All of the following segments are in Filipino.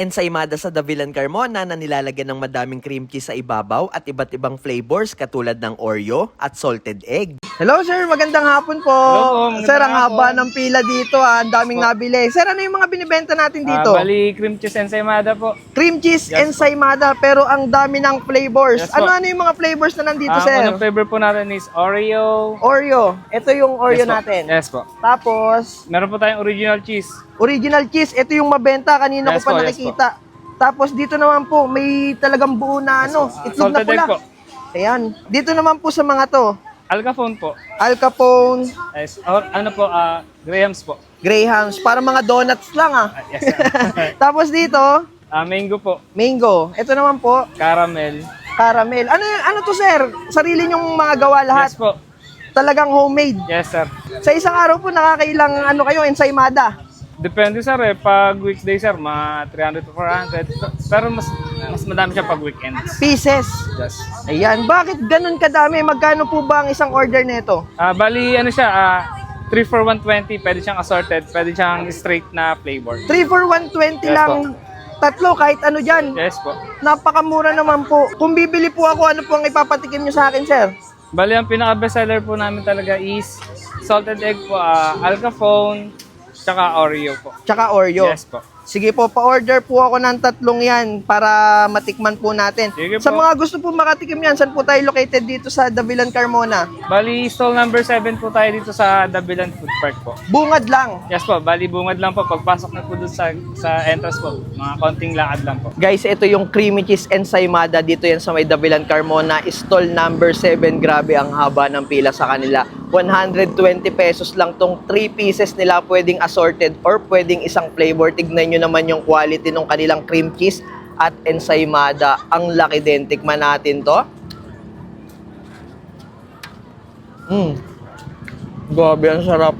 ensaymada sa Davilan Carmona na nilalagyan ng madaming cream cheese sa ibabaw at iba't ibang flavors katulad ng Oreo at salted egg. Hello sir, magandang hapon po. Hello po, Sir, ang magandang haba hapon. ng pila dito, ang daming nabili. Sir, ano yung mga binibenta natin dito? Bali, cream cheese ensaymada po. Cream cheese Yes, ensaymada, pero ang dami ng flavors. Yes, po. Ano yung mga flavors na nandito, sir? Unang flavor po natin is Oreo. Oreo. Ito yung Oreo Yes, po. natin. Yes po. Tapos, Meron po tayong original cheese. original cheese. Ito yung mabenta. Kanina Yes ko pa po, yes nakikita. Tapos dito naman po, may talagang buo na ano, itlog na Salted egg pula. po. Ayan. Dito naman po sa mga to, Alcafone po. Al Capone, Yes. Or, ano po, Graham's po. Grahams, para mga donuts lang ah. Yes. Tapos dito, Mango po. mango. Ito naman po, Caramel. caramel. Ano to sir? Sarili nyong mga gawa lahat. Yes po. Talagang homemade. Yes sir. Sa isang araw po, nakakailang ano kayo, ensaymada. Depende sir eh. Pag weekday sir, mga 300 to 400. Pero mas madami siya pag weekends. Pieces. Yes. Ayan. Bakit ganun kadami? Magkano po ba ang isang order nito? Bali, ano siya, 3 for 120. Pwede siyang assorted. Pwede siyang straight na flavor. 3 for 120 Yes, lang. Tatlo, kahit ano dyan. Yes po. Napakamura naman po. Kung bibili po ako, ano po ang ipapatikim nyo sa akin, sir? Bali, ang pinaka-bestseller po namin talaga is salted egg po, Alcafone, tsaka Oreo po. Tsaka Oreo. Yes po. Sige po, pa-order po ako ng tatlong yan para matikman po natin. Sige Sa po. mga gusto po makatikim yan, saan po tayo located dito sa Davilan Carmona? Bali, stall number 7 po tayo dito sa Dabilan Food Park po. Bungad lang. Yes po, bali bungad lang po. Pagpasok na po dun sa entrance po, mga konting lakad lang po. Guys, ito yung creamy cheese ensaymada. Dito yan sa may Davilan Carmona. Stall number 7. Grabe ang haba ng pila sa kanila. 120 pesos lang tong 3 pieces nila, pwedeng assorted or pwedeng isang flavor. Tignan nyo naman yung quality ng kanilang cream cheese at ensaymada. Ang laki din. Tikman natin to. Grabe, ang sarap.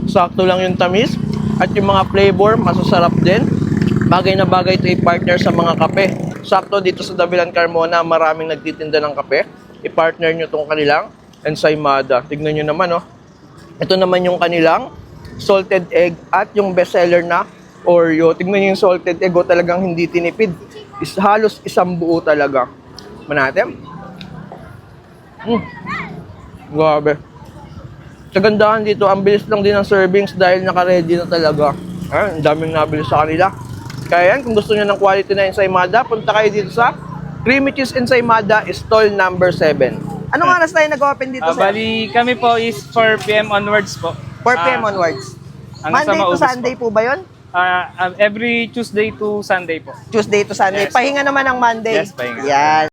Sakto lang yung tamis at yung mga flavor, masasarap din. Bagay na bagay ito i-partner sa mga kape. Sakto dito sa Davilan Carmona, maraming nagtitinda ng kape. I-partner nyo itong kanilang ensaymada. Tignan nyo naman, oh. Ito naman yung kanilang salted egg at yung bestseller na Oreo. Tignan nyo yung salted egg, oh, talagang hindi tinipid. Halos isang buo talaga. Manatin. Grabe. Kagandahan dito, ang bilis lang din ng servings dahil naka-ready na talaga. Ang daming nabili sa kanila. Kaya yan, kung gusto niyo ng quality na ensaymada, punta kayo dito sa Creamy Cheese Ensaymada, stall number 7. Anong oras tayo nag-open dito, sir? Bali, kami po is 4 p.m. onwards po. 4 p.m. onwards. hanggang sa Monday to maubos Sunday po ba yun? Every Tuesday to Sunday po. Tuesday to Sunday. Yes. Pahinga naman ang Monday. Yes, pahinga. Yan.